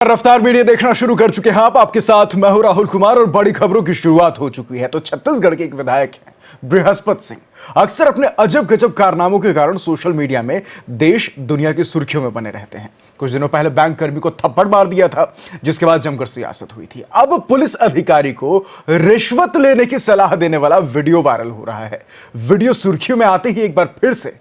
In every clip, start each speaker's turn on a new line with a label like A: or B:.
A: रफ्तार मीडिया देखना शुरू कर चुके हैं आप। आपके साथ मैं हूं राहुल कुमार और बड़ी खबरों की शुरुआत हो चुकी है। तो छत्तीसगढ़ के एक विधायक हैं बृहस्पति सिंह, अक्सर अपने अजब गजब कारनामों के कारण सोशल मीडिया में देश दुनिया की सुर्खियों में बने रहते हैं। कुछ दिनों पहले बैंक कर्मी को थप्पड़ मार दिया था, जिसके बाद जमकर सियासत हुई थी। अब पुलिस अधिकारी को रिश्वत लेने की सलाह देने वाला वीडियो वायरल हो रहा है। वीडियो सुर्खियों में आते ही एक बार फिर से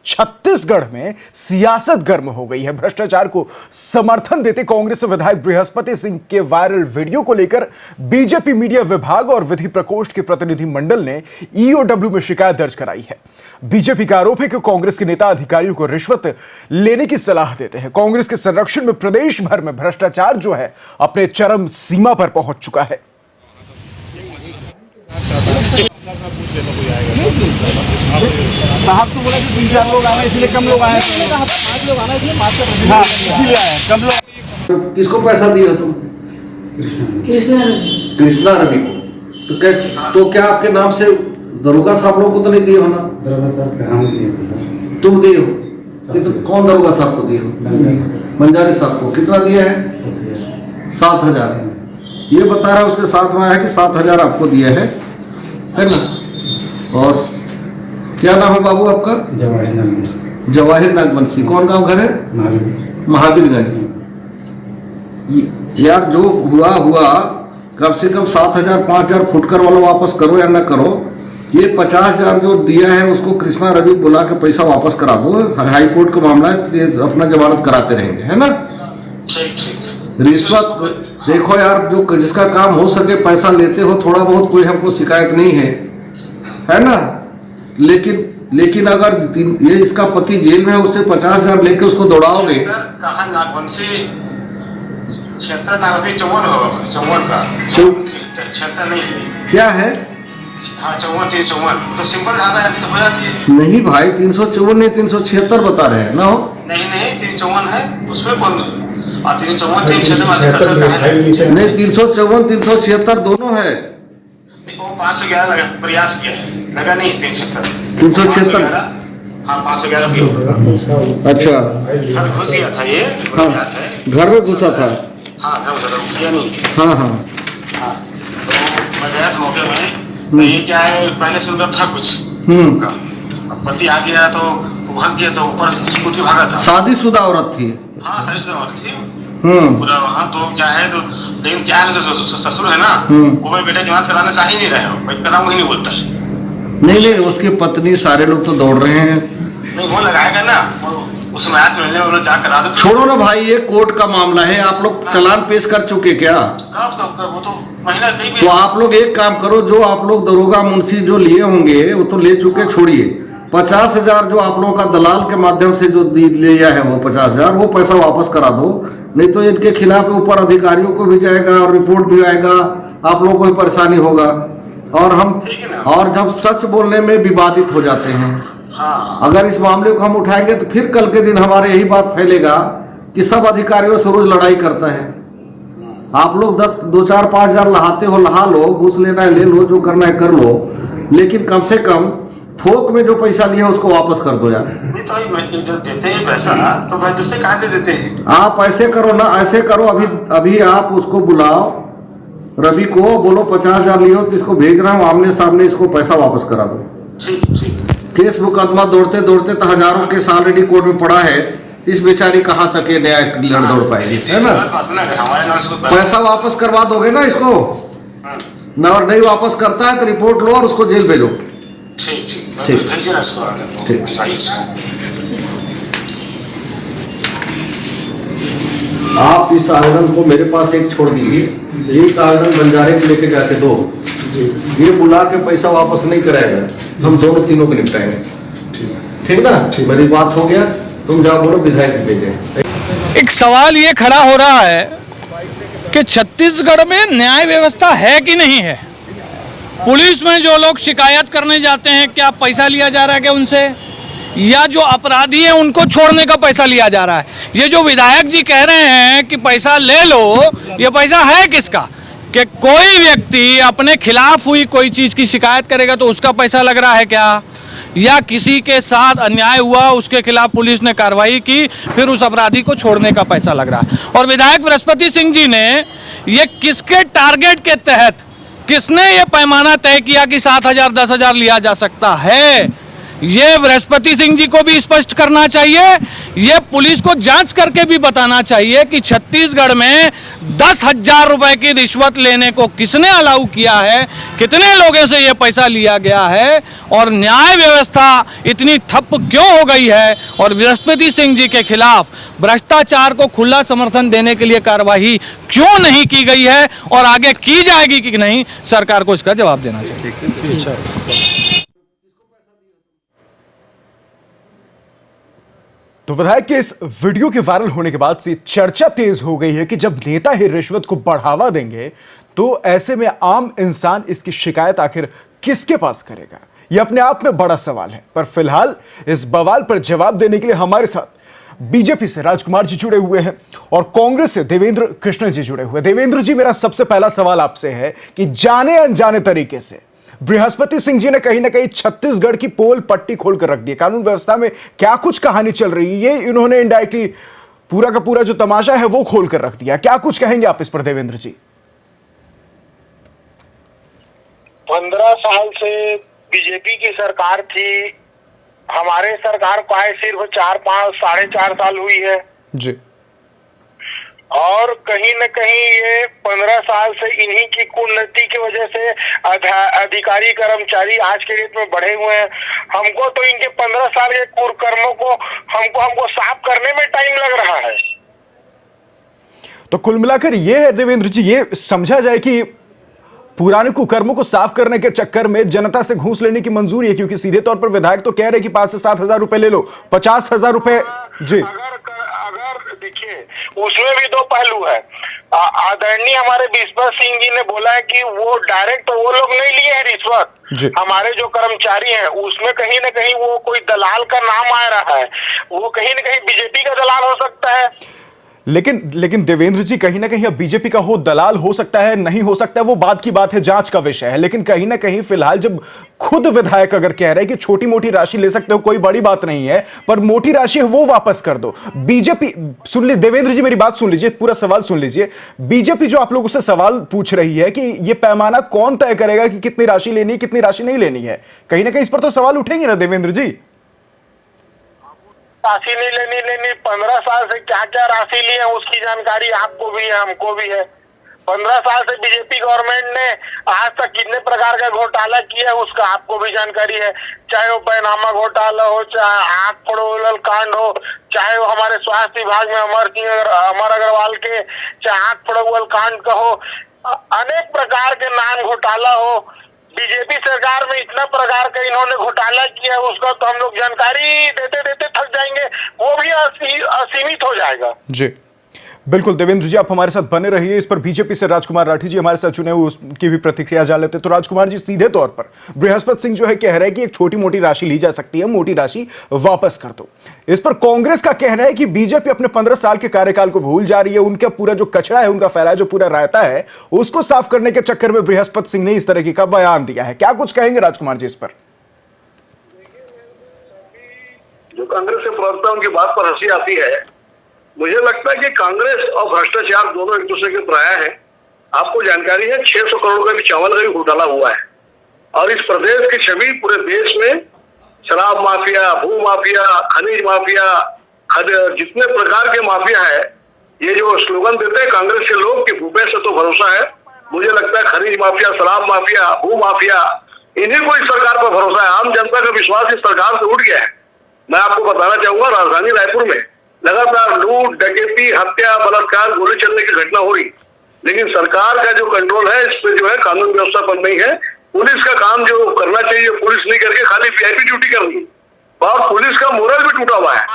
A: छत्तीसगढ़ में सियासत गर्म हो गई है। भ्रष्टाचार को समर्थन देते कांग्रेस विधायक बृहस्पति सिंह के वायरल वीडियो को लेकर बीजेपी मीडिया विभाग और विधि प्रकोष्ठ के प्रतिनिधि मंडल ने ईओडब्ल्यू में शिकायत दर्ज कराई है। बीजेपी का आरोप है कि कांग्रेस के नेता अधिकारियों को रिश्वत लेने की सलाह देते हैं। कांग्रेस के संरक्षण में प्रदेश भर में भ्रष्टाचार जो है अपने चरम सीमा पर पहुंच चुका है।
B: साहब तो बोला कि 3-4 लोग आए इसलिए कम लोग आए, 5 लोग आना इसलिए 5 हाँ इसीलिए आए कम लोग।
C: किसको पैसा दिया तुम? कृष्णा रवि को। तो कैसे, तो क्या आपके नाम से दरोगा साहब लोगों को तो नहीं दिए हो ना?
D: दरोगा साहब पे हम दिए थे सर।
C: तुम दिए हो? तो कौन दरोगा साहब को दिए हो? मंजारी साहब को। कितना दिया है? 7,000। ये बता रहा है उसके साथ में आया है कि 7,000 आपको दिया है ना? और क्या नाम है बाबू आपका? जवाहिर नागवंशी। कौन गांव घर है? महावीरगंज। यार जो हुआ कम से कम 7,000 5,000 फुटकर वाला वापस करो या ना करो। ये 50,000 जो दिया है उसको कृष्णा रवि बुला के पैसा वापस करा दो। हाई कोर्ट का मामला है, ये अपना जमानत कराते रहेंगे, है ना? रिश्वत देखो यार, जो जिसका काम हो सके पैसा लेते हो थोड़ा बहुत, कोई हमको शिकायत नहीं है ना? लेकिन अगर ये इसका पति जेल में है, उससे 50,000 लेके उसको दौड़ाओगे।
E: कहा नागवंशी क्षेत्र नागवंशी चौवन का 76 नहीं
C: क्या है?
E: हाँ 54 तो सिंपल ज्यादा है तो हो जाती है।
C: नहीं भाई 354 नहीं 376 बता रहे हैं ना? हो
E: नहीं 354 है उसमें कौन? और 354
C: नहीं 354 376 दोनों है।
E: 511 लगा, प्रयास किया है, लगा नहीं
C: 376।
E: हाँ 511 किया।
C: अच्छा
E: घर घुस गया था ये।
C: हाँ घर में घुसा था।
E: हाँ घर घुस नहीं।
C: हाँ
E: तो बजाय मौके में ये क्या है, पहले से उधर था कुछ का, अब पति आ गया तो भाग गया, तो ऊपर स्कूटी भागा था।
C: शादीशुदा औरत थी।
E: हाँ शादीशुदा औरत थी पूरा वहाँ। तो क्या है, तो लेकिन क्या है, जो ससुर है ना वो भाई बेटा जमानत कराना चाह ही नहीं रहे हो, भाई कराऊं ही नहीं बोलता है।
C: नहीं उसकी पत्नी सारे लोग तो दौड़ रहे हैं।
E: नहीं वो लगाएगा ना, उस मैच में उन्होंने जा करा दो।
C: छोड़ो ना भाई, ये कोर्ट का मामला है। आप लोग चालान पेश कर चुके क्या?
E: कब वो तो महीना कहीं भी।
C: तो आप लोग एक काम करो, जो आप लोग दरोगा मुंशी जो लिए होंगे वो तो ले चुके, छोड़िए। 50,000 जो आप लोगों का दलाल के माध्यम से जो लिया है वो 50,000, वो पैसा वापस करा दो। नहीं तो इनके खिलाफ ऊपर अधिकारियों को भी जाएगा और रिपोर्ट भी आएगा, आप लोगों को भी परेशानी होगा। और जब सच बोलने में विवादित हो जाते हैं, अगर इस मामले को हम उठाएंगे तो फिर कल के दिन हमारे यही बात फैलेगा कि सब अधिकारियों से रोज लड़ाई करता है। आप लोग 2-4 5,000 लहाते हो, लहा लो, घूस लेना है ले लो, जो करना है कर लो, लेकिन कम से कम थोक में जो पैसा लिया उसको वापस कर दो यार।
E: तो देते हैं पैसा तो भाई दूसरे कहाँ से देते हैं?
C: आप ऐसे करो ना, ऐसे करो, अभी आप उसको बुलाओ, रवि को बोलो 50,000 लियो तो इसको भेज रहा हूँ, आमने सामने इसको पैसा वापस करा दो।
E: ठीक।
C: केस मुकदमा दौड़ते दौड़ते तो हजारों केस ऑलरेडी कोर्ट में पड़ा है। इस बेचारी कहाँ तक ये न्याय लड़ दौड़ पाएगी, है ना? पैसा वापस करवा दोगे ना इसको? और नहीं वापस करता है तो रिपोर्ट लो और उसको जेल भेजो। ठीक। आप इस आवेदन को मेरे पास एक छोड़ दीजिए, एक आवेदन बंजारे को लेके जाके दो। ये बुला के पैसा वापस नहीं कराएगा, हम दोनों तीनों को निपटाएंगे। ठीक ना? मेरी बात हो गया, तुम जाओ बोलो विधायक भेजे।
B: एक सवाल ये खड़ा हो रहा है कि छत्तीसगढ़ में न्याय व्यवस्था है कि नहीं है। पुलिस में जो लोग शिकायत करने जाते हैं, क्या पैसा लिया जा रहा है क्या उनसे, या जो अपराधी हैं उनको छोड़ने का पैसा लिया जा रहा है? ये जो विधायक जी कह रहे हैं कि पैसा ले लो, ये पैसा है किसका? कि कोई व्यक्ति अपने खिलाफ हुई कोई चीज की शिकायत करेगा तो उसका पैसा लग रहा है क्या, या किसी के साथ अन्याय हुआ उसके खिलाफ पुलिस ने कार्रवाई की, फिर उस अपराधी को छोड़ने का पैसा लग रहा है। और विधायक बृहस्पति सिंह जी ने ये किसके टारगेट के तहत, किसने ये पैमाना तय किया कि 7,000 10,000 लिया जा सकता है, ये बृहस्पति सिंह जी को भी स्पष्ट करना चाहिए। ये पुलिस को जांच करके भी बताना चाहिए कि छत्तीसगढ़ में 10,000 रुपए की रिश्वत लेने को किसने अलाउ किया है, कितने लोगों से ये पैसा लिया गया है, और न्याय व्यवस्था इतनी ठप क्यों हो गई है, और बृहस्पति सिंह जी के खिलाफ भ्रष्टाचार को खुला समर्थन देने के लिए कार्रवाई क्यों नहीं की गई है, और आगे की जाएगी कि नहीं, सरकार को इसका जवाब देना चाहिए।
A: तो विधायक के इस वीडियो के वायरल होने के बाद से चर्चा तेज हो गई है कि जब नेता ही रिश्वत को बढ़ावा देंगे तो ऐसे में आम इंसान इसकी शिकायत आखिर किसके पास करेगा, यह अपने आप में बड़ा सवाल है। पर फिलहाल इस बवाल पर जवाब देने के लिए हमारे साथ बीजेपी से राजकुमार जी जुड़े हुए हैं और कांग्रेस से देवेंद्र कृष्ण जी जुड़े हुए। देवेंद्र जी, मेरा सबसे पहला सवाल आपसे है कि जाने अनजाने तरीके से बृहस्पति सिंह जी ने कहीं ना कहीं छत्तीसगढ़ की पोल पट्टी खोलकर रख दी। कानून व्यवस्था में क्या कुछ कहानी चल रही है, ये इन्होंने इनडायरेक्टली पूरा का पूरा जो तमाशा है वो खोलकर रख दिया। क्या कुछ कहेंगे आप इस पर देवेंद्र जी?
F: 15 साल से बीजेपी की सरकार थी, हमारे सरकार को आए सिर्फ 4-5 4.5 साल हुई है
A: जी,
F: और कहीं न कहीं ये 15 साल से इन्हीं की कुनीति की वजह से अधिकारी कर्मचारी आज के डेट में बढ़े हुए हैं। हमको तो इनके 15 साल के कुकर्मों को हमको साफ करने में टाइम लग रहा है।
A: तो कुल मिलाकर ये है देवेंद्र जी, ये समझा जाए कि पुराने कुकर्मों को साफ करने के चक्कर में जनता से घूस लेने की मंजूरी है, क्योंकि सीधे तौर पर विधायक तो कह रहे कि 5 से 7,000 रुपए ले लो, 50,000 रुपए जी।
F: अगर देखिए उसमें भी 2 पहलू है। आदरणीय हमारे बृहस्पति सिंह जी ने बोला है कि वो डायरेक्ट वो लोग नहीं लिए हैं रिश्वत, हमारे जो कर्मचारी हैं उसमें कहीं ना कहीं वो कोई दलाल का नाम आ रहा है, वो कहीं ना कहीं बीजेपी का दलाल हो सकता है।
A: लेकिन देवेंद्र जी, कहीं ना कहीं अब बीजेपी का हो दलाल हो सकता है, नहीं हो सकता है, वो बात की बात है, जांच का विषय है। लेकिन कहीं ना कहीं फिलहाल जब खुद विधायक अगर कह रहे हैं कि छोटी मोटी राशि ले सकते हो, कोई बड़ी बात नहीं है, पर मोटी राशि है वो वापस कर दो। बीजेपी, सुन लीजिए देवेंद्र जी, मेरी बात सुन लीजिए, पूरा सवाल सुन लीजिए। बीजेपी जो आप लोगों से सवाल पूछ रही है कि ये पैमाना कौन तय करेगा कि कितनी राशि लेनी है, कितनी राशि नहीं लेनी है, कहीं ना कहीं इस पर तो सवाल उठेंगे ना देवेंद्र जी?
F: राशि नहीं लेनी 15 साल से क्या क्या राशि ली है उसकी जानकारी आपको भी है, हमको भी है। 15 साल से बीजेपी गवर्नमेंट ने आज तक कितने प्रकार का घोटाला किया है उसका आपको भी जानकारी है, चाहे वो बैनामा घोटाला हो, चाहे आंख फोड़ो कांड हो, चाहे वो हमारे स्वास्थ्य विभाग में अमर अग्रवाल के चाहे आंख फोड़ो कांड का हो, अनेक प्रकार के नाम घोटाला हो। बीजेपी सरकार में इतना प्रकार का इन्होंने घोटाला किया है उसका तो हम लोग जानकारी देते देते थक जाएंगे, वो भी असीमित हो जाएगा।
A: जी बिल्कुल देवेंद्र जी, आप हमारे साथ बने रहिए। इस पर बीजेपी से राजकुमार राठी जी हमारे साथ चुने हुए, उसकी भी प्रतिक्रिया जान लेते। तो राजकुमार जी, सीधे तौर पर बृहस्पति सिंह जो है कह रहे हैं कि एक छोटी मोटी राशि ली जा सकती है, मोटी राशि वापस कर दो। इस पर कांग्रेस का कहना है कि बीजेपी अपने 15 साल के कार्यकाल को भूल जा रही है, उनका पूरा जो कचरा है, उनका फैलाया जो पूरा रायता है, उसको साफ करने के चक्कर में बृहस्पति सिंह ने इस तरह का बयान दिया है। क्या कुछ कहेंगे राजकुमार जी इस पर?
G: जो कांग्रेस के प्रवक्ता उनकी बात पर हंसी आती है, मुझे लगता है कि कांग्रेस और भ्रष्टाचार दोनों एक दूसरे के पराया है। आपको जानकारी है 600 करोड़ का भी चावल का भी घोटाला हुआ है, और इस प्रदेश की छवि पूरे देश में शराब माफिया, भू माफिया, खनिज माफिया, जितने प्रकार के माफिया है, ये जो स्लोगन देते हैं कांग्रेस के लोग कि भूपेश से तो भरोसा है, मुझे लगता है खनिज माफिया, शराब माफिया, भू माफिया, इन्हीं को इस सरकार पर भरोसा है। आम जनता का विश्वास इस सरकार से उठ गया है। मैं आपको बताना चाहूंगा, राजधानी रायपुर में लगातार लूट, डकैती, हत्या, बलात्कार, गोली चलने की घटना हो रही, लेकिन सरकार का जो कंट्रोल है इस पे जो है कानून व्यवस्था बन नहीं है। पुलिस का काम जो करना चाहिए पुलिस नहीं करके खाली वीआईपी ड्यूटी कर रही है, और पुलिस का मोरल भी टूटा हुआ है।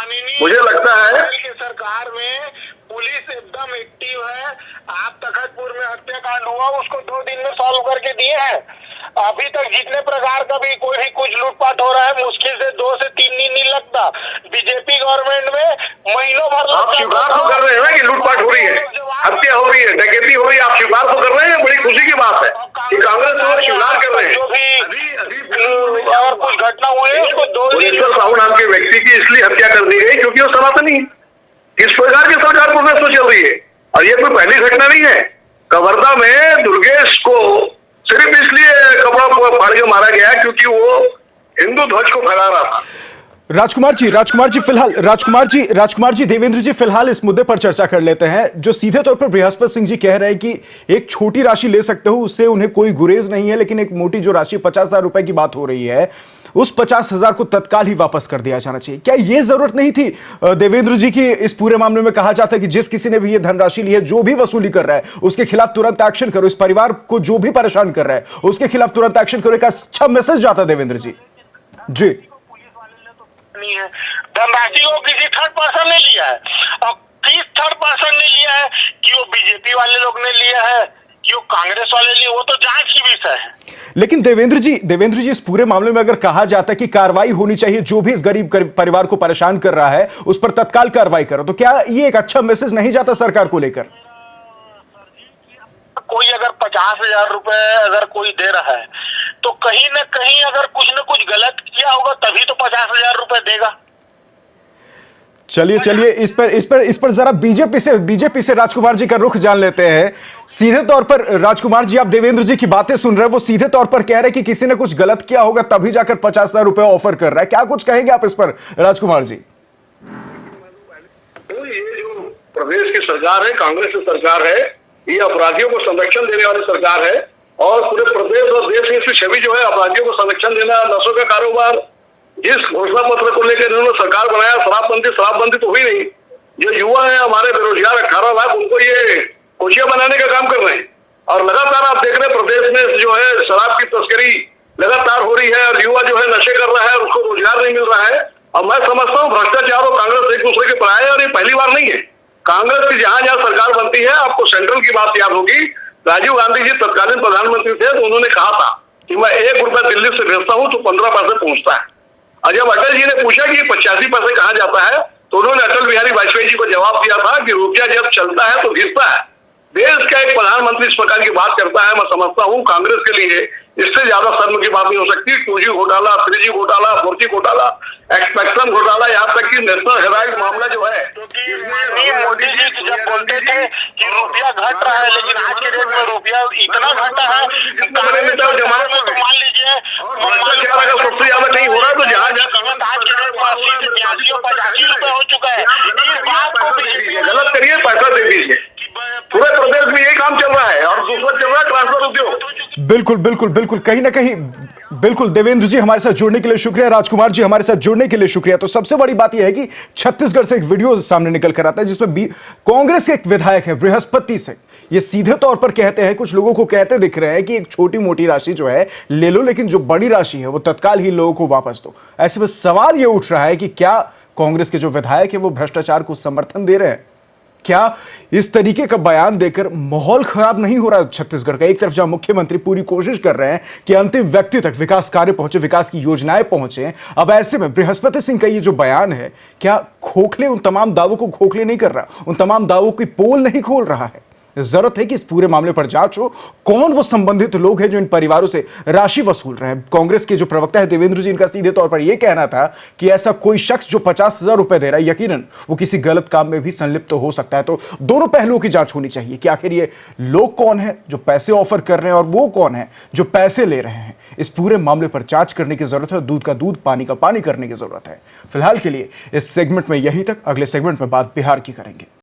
G: मुझे लगता है
F: सरकार में पुलिस एकदम एक्टिव है। आप तखतपुर में हत्याकांड हुआ, उसको 2 दिन में सॉल्व करके दिए हैं। अभी तक जितने प्रकार का भी कोई भी कुछ लूटपाट हो रहा है, मुश्किल से 2 से 3 दिन नहीं लगता। बीजेपी गवर्नमेंट में महीनों भर
G: आप स्वीकार तो कर रहे हैं ना कि लूटपाट हो रही है, हत्या हो रही है, डकैती हो रही है, आप स्वीकार तो कर रहे हैं। बड़ी खुशी की बात है कि कांग्रेस लोग स्वीकार कर रहे हैं।
F: जो भी अगर कुछ घटना हुई है उसको
G: भुवनेश्वर साहू नाम के व्यक्ति की इसलिए हत्या कर दी गई क्योंकि वो सनातनी है। इस प्रकार की सरकार प्रोसेस तो चल रही है और ये कोई पहली घटना नहीं है। कवर्धा में दुर्गेश को सिर्फ इसलिए कपड़ा फाड़ के मारा गया क्योंकि वो हिंदू ध्वज को फहरा रहा था।
A: राजकुमार जी, देवेंद्र जी फिलहाल इस मुद्दे पर चर्चा कर लेते हैं। जो सीधे तौर पर बृहस्पति सिंह जी कह रहे हैं कि एक छोटी राशि ले सकते हो, उससे उन्हें कोई गुरेज नहीं है, लेकिन एक मोटी जो राशि 50,000 रुपए की बात हो रही है, उस 50,000 को तत्काल ही वापस कर दिया जाना चाहिए। क्या यह जरूरत नहीं थी देवेंद्र जी की? इस पूरे मामले में कहा जाता है कि जिस किसी ने भी ये धनराशि ली है, जो भी वसूली कर रहा है, उसके खिलाफ तुरंत एक्शन करो। इस परिवार को जो भी परेशान कर रहा है, उसके खिलाफ तुरंत एक्शन करो। एक अच्छा मैसेज जाता है देवेंद्र जी।
F: नहीं है, धनराशि को किसी थर्ड पर्सन ने लिया है, और किस थर्ड पर्सन ने लिया है, कि वो बीजेपी वाले लोग ने लिया है, कि वो कांग्रेस वाले लिए, वो तो जांच की विषय है।
A: लेकिन देवेंद्र जी इस पूरे मामले में अगर कहा जाता है कि कार्रवाई होनी चाहिए, जो भी इस गरीब परिवार को परेशान कर रहा है उस पर तत्काल कार्रवाई करो, तो क्या ये एक अच्छा मैसेज नहीं जाता सरकार को लेकर?
F: कोई अगर 50,000 रुपए अगर कोई दे रहा है तो कहीं न कहीं अगर कुछ न कुछ गलत किया होगा तभी तो 50,000 रुपए देगा।
A: चलिए इस पर जरा बीजेपी से राजकुमार जी का रुख जान लेते हैं। सीधे तौर पर राजकुमार जी, आप देवेंद्र जी की बातें सुन रहे हैं, वो सीधे तौर पर कह रहे हैं कि किसी ने कुछ गलत किया होगा तभी जाकर 50,000 रुपए ऑफर कर रहा है। क्या कुछ कहेंगे आप इस पर राजकुमार जी?
G: तो ये जो प्रदेश की सरकार है, कांग्रेस की सरकार है, ये अपराधियों को संरक्षण देने वाली सरकार है और पूरे प्रदेश और देश की इसकी छवि जो है अपराधियों को संरक्षण देना, नशों का कारोबार, जिस घोषणा पत्र को लेकर इन्होंने सरकार बनाया, शराबबंदी तो हुई नहीं। जो युवा है हमारे बेरोजगार 18 लाख, उनको ये कोचिया बनाने का काम कर रहे हैं और लगातार आप देख रहे हैं प्रदेश में जो है शराब की तस्करी लगातार हो रही है और युवा जो है नशे कर रहा है, उसको रोजगार नहीं मिल रहा है। और मैं समझता हूँ भ्रष्टाचार और कांग्रेस एक दूसरे के पराये, और ये पहली बार नहीं है। कांग्रेस की जहां जहां सरकार बनती है, आपको सेंट्रल की बात याद होगी, राजीव गांधी जी तत्कालीन प्रधानमंत्री थे तो उन्होंने कहा था कि मैं 1 रुपया दिल्ली से भेजता हूं तो 15 पैसे पहुंचता है। और जब अटल जी ने पूछा कि 85 पैसे कहां जाता है तो उन्होंने अटल बिहारी वाजपेयी जी को जवाब दिया था कि रुपया जब चलता है तो घिसता है। देश का एक प्रधानमंत्री इस प्रकार की बात करता है, मैं समझता हूं कांग्रेस के लिए इससे ज्यादा शर्म की बात नहीं हो सकती। 2G घोटाला, 3G घोटाला, 4G घोटाला, स्पेक्ट्रम घोटाला, यहाँ तक कि नेशनल हेराल्ड मामला जो है,
F: मोदी जी जब बोलते थे कि रुपया घट रहा है, लेकिन आज के डेट में रुपया इतना घटा है कि जमानत में तो मान लीजिए
G: अगर सबसे ज्यादा नहीं हो रहा तो जहाँ
F: आज के डेट में 80 से 82 और 85 रुपए हो चुका है। इस बात को बीजेपी
G: गलत करिए, पैसा दे दीजिए। पूरे प्रदेश में यही काम चल रहा है और दूसरा चल रहा है ट्रांसफर उद्योग।
A: बिल्कुल कहीं ना कहीं बिल्कुल। देवेंद्र जी हमारे साथ जुड़ने के लिए शुक्रिया, राजकुमार जी हमारे साथ जुड़ने के लिए शुक्रिया। तो सबसे बड़ी बात यह है कि छत्तीसगढ़ से एक वीडियो सामने निकल कर आता है जिसमें कांग्रेस के एक विधायक है बृहस्पति सिंह, ये सीधे तौर पर कहते हैं, कुछ लोगों को कहते दिख रहे हैं कि एक छोटी मोटी राशि जो है ले लो, लेकिन जो बड़ी राशि है वो तत्काल ही लोगों को वापस दो। ऐसे में सवाल ये उठ रहा है कि क्या कांग्रेस के जो विधायक है वो भ्रष्टाचार को समर्थन दे रहे हैं? क्या इस तरीके का बयान देकर माहौल खराब नहीं हो रहा है छत्तीसगढ़ का? एक तरफ जहां मुख्यमंत्री पूरी कोशिश कर रहे हैं कि अंतिम व्यक्ति तक विकास कार्य पहुंचे, विकास की योजनाएं पहुंचे, अब ऐसे में बृहस्पति सिंह का ये जो बयान है, क्या खोखले उन तमाम दावों को खोखले नहीं कर रहा, उन तमाम दावों की पोल नहीं खोल रहा है? जरूरत है कि इस पूरे मामले पर जांच हो। कौन वो संबंधित लोग हैं जो इन परिवारों से राशि वसूल रहे हैं? कांग्रेस के जो प्रवक्ता है देवेंद्र जी, इनका सीधे तौर पर यह कहना था कि ऐसा कोई शख्स जो 50,000 रुपए दे रहा है, यकीनन वो किसी गलत काम में भी संलिप्त हो सकता है। तो दोनों पहलुओं की जांच होनी चाहिए कि आखिर ये लोग कौन है जो पैसे ऑफर कर रहे हैं और वो कौन है जो पैसे ले रहे हैं। इस पूरे मामले पर जांच करने की जरूरत है, दूध का दूध पानी का पानी करने की जरूरत है। फिलहाल के लिए इस सेगमेंट में यही तक, अगले सेगमेंट में बात बिहार की करेंगे।